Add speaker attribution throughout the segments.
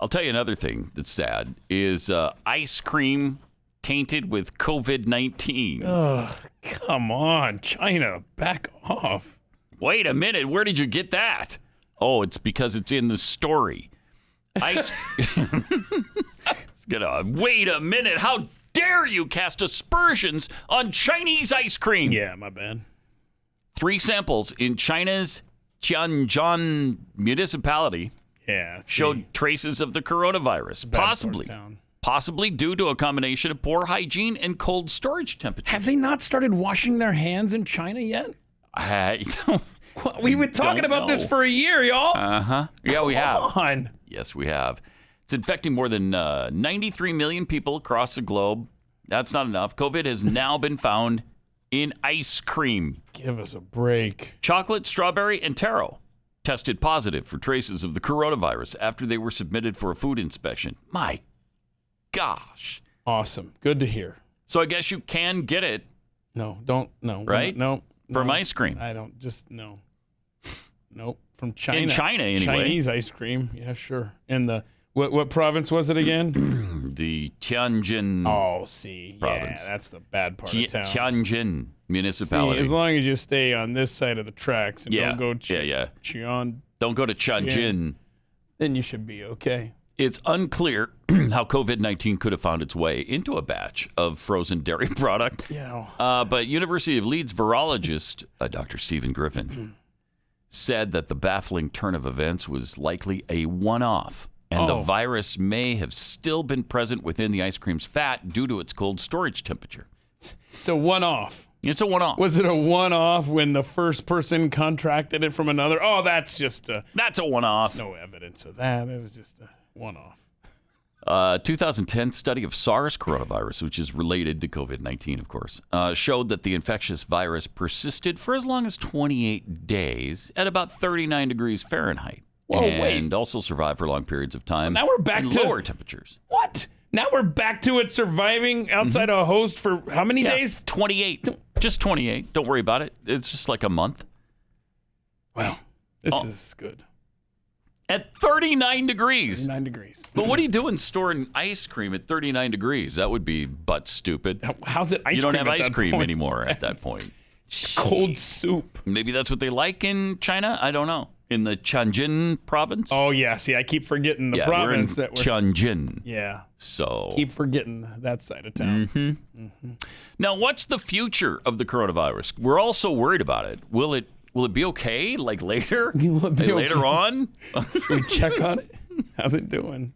Speaker 1: I'll tell you another thing that's sad is ice cream tainted with COVID-19.
Speaker 2: Oh, come on, China, back off.
Speaker 1: Wait a minute, where did you get that? Oh, it's because it's in the story. Wait a minute, how dare you cast aspersions on Chinese ice cream?
Speaker 2: Yeah, my bad.
Speaker 1: 3 samples in China's Tianjin municipality showed traces of the coronavirus, possibly due to a combination of poor hygiene and cold storage temperatures.
Speaker 2: Have they not started washing their hands in China yet? We've been talking about this for a year, y'all.
Speaker 1: Yeah, we have.
Speaker 2: Come on.
Speaker 1: Yes, we have. It's infecting more than 93 million people across the globe. That's not enough. COVID has now been found in ice cream.
Speaker 2: Give us a break.
Speaker 1: Chocolate, strawberry, and taro tested positive for traces of the coronavirus after they were submitted for a food inspection. My gosh.
Speaker 2: Awesome. Good to hear.
Speaker 1: So I guess you can get it.
Speaker 2: No.
Speaker 1: Right?
Speaker 2: No.
Speaker 1: From ice cream.
Speaker 2: I don't no. Nope. From China.
Speaker 1: In China, anyway.
Speaker 2: Chinese ice cream. Yeah, sure. In the what province was it again?
Speaker 1: The Tianjin province.
Speaker 2: Yeah, that's the bad part of town.
Speaker 1: Tianjin municipality.
Speaker 2: See, as long as you stay on this side of the tracks and don't go
Speaker 1: don't go to Tianjin,
Speaker 2: then you should be okay.
Speaker 1: It's unclear how COVID-19 could have found its way into a batch of frozen dairy product. But University of Leeds virologist Dr. Stephen Griffin said that the baffling turn of events was likely a one-off, and the virus may have still been present within the ice cream's fat due to its cold storage temperature.
Speaker 2: It's a one-off.
Speaker 1: It's a one-off.
Speaker 2: Was it a one-off when the first person contracted it from another? Oh, that's a
Speaker 1: one-off.
Speaker 2: There's no evidence of that. It was just a one-off.
Speaker 1: 2010 study of SARS coronavirus, which is related to COVID-19, of course, showed that the infectious virus persisted for as long as 28 days at about 39 degrees Fahrenheit. And also survived for long periods of time.
Speaker 2: So now we're back to
Speaker 1: lower temperatures.
Speaker 2: What? Now we're back to it surviving outside a host for how many days?
Speaker 1: 28. Just 28. Don't worry about it. It's just like a month.
Speaker 2: Wow. This is good.
Speaker 1: At 39 degrees.
Speaker 2: 39 degrees.
Speaker 1: But what are you doing storing ice cream at 39 degrees? That would be butt stupid.
Speaker 2: How's it ice cream?
Speaker 1: You don't have ice cream
Speaker 2: point?
Speaker 1: anymore at that point.
Speaker 2: Cold soup.
Speaker 1: Maybe that's what they like in China. I don't know. In the Tianjin province.
Speaker 2: Oh, yeah. See, I keep forgetting the province
Speaker 1: we're in Tianjin.
Speaker 2: Yeah.
Speaker 1: So.
Speaker 2: Keep forgetting that side of town.
Speaker 1: Now, what's the future of the coronavirus? We're also worried about it. Will it be okay? Like later? Later on?
Speaker 2: Should we check on it? How's it doing?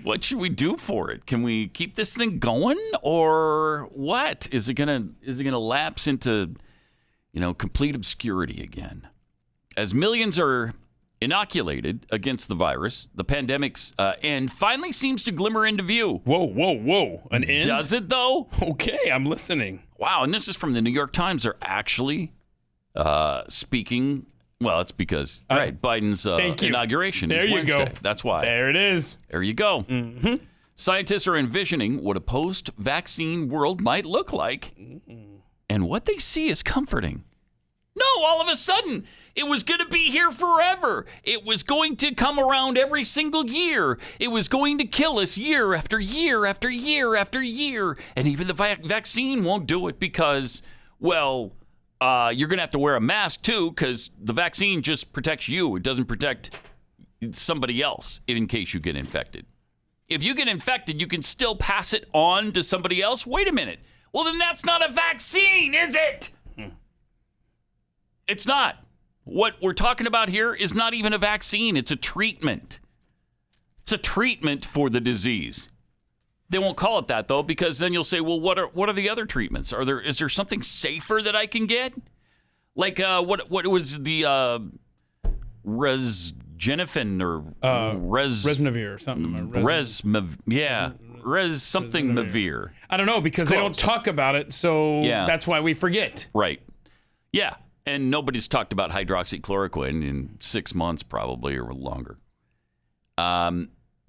Speaker 1: What should we do for it? Can we keep this thing going, or what? Is it gonna lapse into, complete obscurity again? As millions are inoculated against the virus, the pandemic's end finally seems to glimmer into view.
Speaker 2: Whoa. An end?
Speaker 1: Does it, though?
Speaker 2: Okay, I'm listening.
Speaker 1: Wow, and this is from the New York Times. They're actually speaking. Well, it's because Biden's inauguration is Wednesday.
Speaker 2: Go.
Speaker 1: That's why.
Speaker 2: There it is.
Speaker 1: There you go. Scientists are envisioning what a post-vaccine world might look like, and what they see is comforting. No, all of a sudden, it was going to be here forever. It was going to come around every single year. It was going to kill us year after year after year after year. And even the vaccine won't do it because, you're going to have to wear a mask, too, because the vaccine just protects you. It doesn't protect somebody else in case you get infected. If you get infected, you can still pass it on to somebody else. Wait a minute. Well, then that's not a vaccine, is it? It's not. What we're talking about here is not even a vaccine. It's a treatment. It's a treatment for the disease. They won't call it that, though, because then you'll say, well, what are the other treatments? Is there something safer that I can get? Like what was the Resgenifin or
Speaker 2: Resnavir or something?
Speaker 1: Mavir.
Speaker 2: I don't know, because they don't talk about it, so that's why we forget.
Speaker 1: Right. Yeah. And nobody's talked about hydroxychloroquine in 6 months, probably, or longer,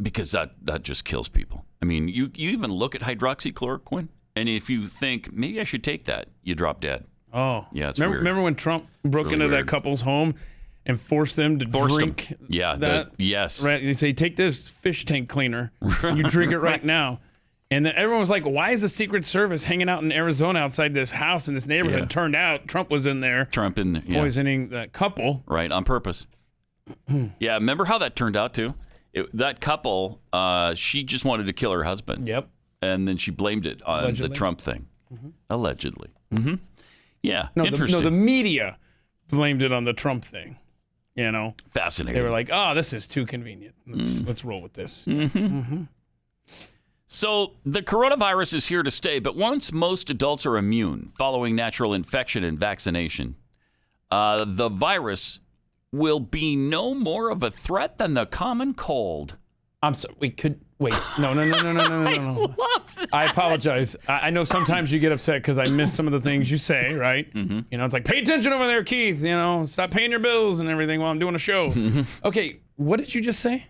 Speaker 1: because that just kills people. I mean, you even look at hydroxychloroquine, and if you think, maybe I should take that, you drop dead.
Speaker 2: Oh.
Speaker 1: Yeah, it's weird.
Speaker 2: Remember when Trump broke into that couple's home, and force them to drink that.
Speaker 1: Yes.
Speaker 2: Right. They say, take this fish tank cleaner. You drink it right now. And then everyone was like, why is the Secret Service hanging out in Arizona outside this house in this neighborhood?
Speaker 1: Yeah.
Speaker 2: Turned out Trump was in there poisoning that couple.
Speaker 1: Right, on purpose. Yeah, remember how that turned out, too? That couple, she just wanted to kill her husband.
Speaker 2: Yep.
Speaker 1: And then she blamed it on the Trump thing. Allegedly. Yeah,
Speaker 2: interesting. The media blamed it on the Trump thing. You know?
Speaker 1: Fascinating.
Speaker 2: They were like, oh, this is too convenient. Let's roll with this.
Speaker 1: So the coronavirus is here to stay, but once most adults are immune following natural infection and vaccination, the virus will be no more of a threat than the common cold.
Speaker 2: I'm sorry. Wait. No. I apologize. I know sometimes you get upset because I miss some of the things you say, right? You know, it's like, pay attention over there, Keith. You know, stop paying your bills and everything while I'm doing a show. Okay, what did you just say?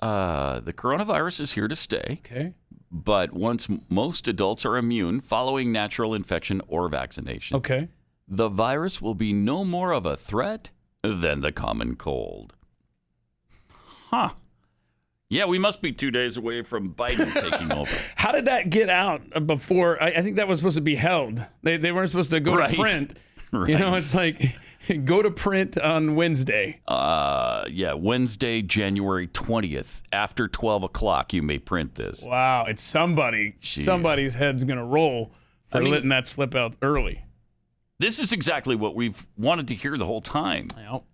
Speaker 1: The coronavirus is here to stay.
Speaker 2: Okay.
Speaker 1: But once most adults are immune following natural infection or vaccination,
Speaker 2: okay,
Speaker 1: the virus will be no more of a threat than the common cold. Huh. Yeah, we must be 2 days away from Biden taking over.
Speaker 2: How did that get out before? I think that was supposed to be held. They weren't supposed to go to print. Right. You know, it's like, go to print on Wednesday.
Speaker 1: Yeah, Wednesday, January 20th. After 12 o'clock, you may print this.
Speaker 2: Wow, it's somebody's head's going to roll for letting that slip out early.
Speaker 1: This is exactly what we've wanted to hear the whole time.
Speaker 2: Well,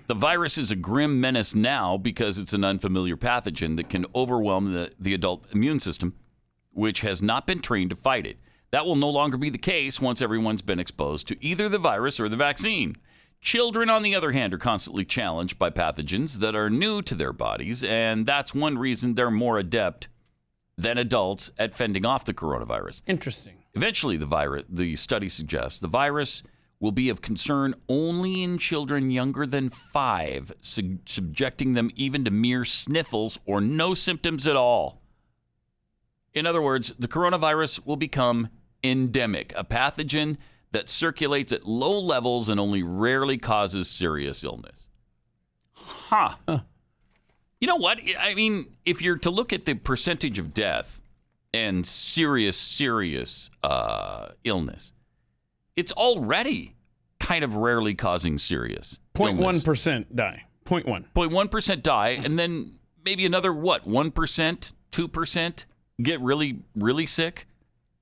Speaker 1: the virus is a grim menace now because it's an unfamiliar pathogen that can overwhelm the adult immune system, which has not been trained to fight it. That will no longer be the case once everyone's been exposed to either the virus or the vaccine. Children, on the other hand, are constantly challenged by pathogens that are new to their bodies, and that's one reason they're more adept than adults at fending off the coronavirus.
Speaker 2: Interesting.
Speaker 1: Eventually, the study suggests the virus will be of concern only in children younger than 5, subjecting them even to mere sniffles or no symptoms at all. In other words, the coronavirus will become endemic, a pathogen that circulates at low levels and only rarely causes serious illness. Huh. You know what? I mean, if you're to look at the percentage of death and serious illness, it's already kind of rarely causing serious
Speaker 2: 0.1% die.
Speaker 1: 0.1% die, and then maybe another, 1%, 2% get really, really sick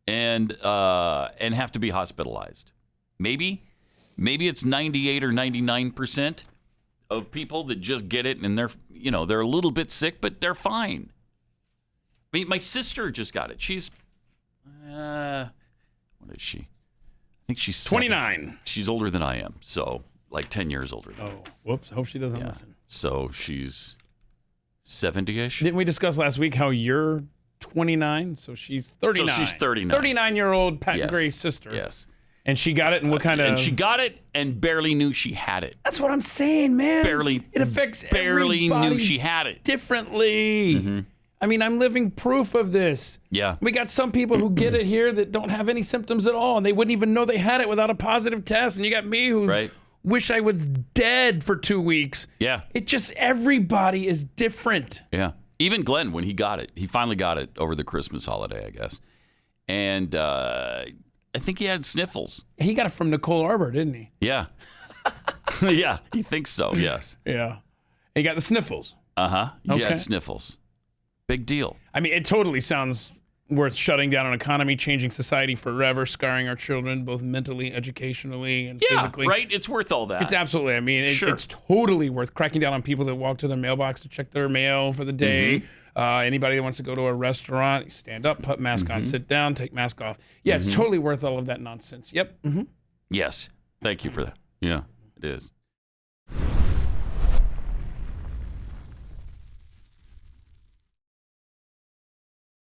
Speaker 1: and have to be hospitalized. Maybe it's 98 or 99% of people that just get it and they're a little bit sick, but they're fine. I mean, my sister just got it. She's what is she? I think she's
Speaker 2: 29.
Speaker 1: She's older than I am, so like 10 years older than me.
Speaker 2: Oh, whoops. Hope she doesn't listen.
Speaker 1: So she's 70-ish.
Speaker 2: Didn't we discuss last week how you're 29? So she's 39.
Speaker 1: So she's 39.
Speaker 2: 39-year-old Pat Gray's sister.
Speaker 1: Yes.
Speaker 2: And she got it, and what kind of...
Speaker 1: And she got it and barely knew she had it.
Speaker 2: That's what I'm saying, man. It affects
Speaker 1: barely knew she had it.
Speaker 2: Differently. Mm-hmm. I mean, I'm living proof of this.
Speaker 1: Yeah.
Speaker 2: We got some people who get it here that don't have any symptoms at all, and they wouldn't even know they had it without a positive test. And you got me who wish I was dead for 2 weeks.
Speaker 1: Yeah.
Speaker 2: It just, everybody is different.
Speaker 1: Yeah. Even Glenn, when he got it, he finally got it over the Christmas holiday, I guess. And I think he had sniffles.
Speaker 2: He got it from Nicole Arbor, didn't he?
Speaker 1: Yeah. Yeah, he thinks so, yes.
Speaker 2: Yeah. He got the sniffles.
Speaker 1: Uh-huh. He had sniffles. Big deal.
Speaker 2: I mean, it totally sounds worth shutting down an economy, changing society forever, scarring our children, both mentally, educationally, and physically.
Speaker 1: Yeah, right? It's worth all that.
Speaker 2: It's absolutely. I mean, it's totally worth cracking down on people that walk to their mailbox to check their mail for the day. Anybody that wants to go to a restaurant, stand up, put mask on, sit down, take mask off. Yeah, it's totally worth all of that nonsense. Yep.
Speaker 1: Yes. Thank you for that. Yeah, it is.